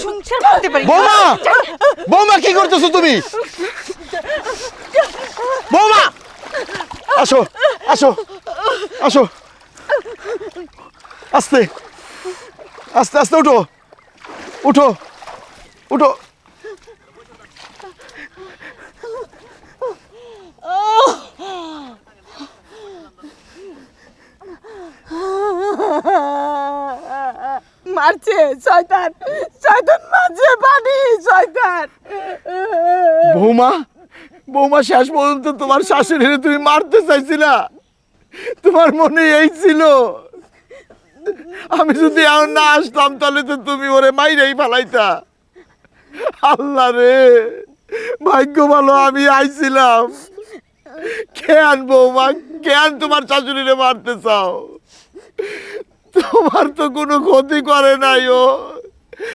সংসার করতে পারি। বৌমা, বৌমা কি করতেছো তুমি? বৌমা, আসো আসো আসো, আস্তে আস্তে আস্তে উঠো উঠো উঠো। মারছে শয়তান, শয়তান মারছে, পানি শয়তান। বৌমা, বৌমা শেষ পর্যন্ত তোমার শাশুড়িরে তুমি মারতে চাইছিলা? তোমার মনে এই ছিল? আমি যদি এখন না আসতাম তাহলে তো তুমি ওরে মাইরেই ফেলাইতা। আল্লাহ রে, ভাগ্য ভালো আমি আইছিলাম। কেন বৌমা, কেন তোমার শাশুড়িরে মারতে চাও? তোমার তো কোনো ক্ষতি করে নাই ও।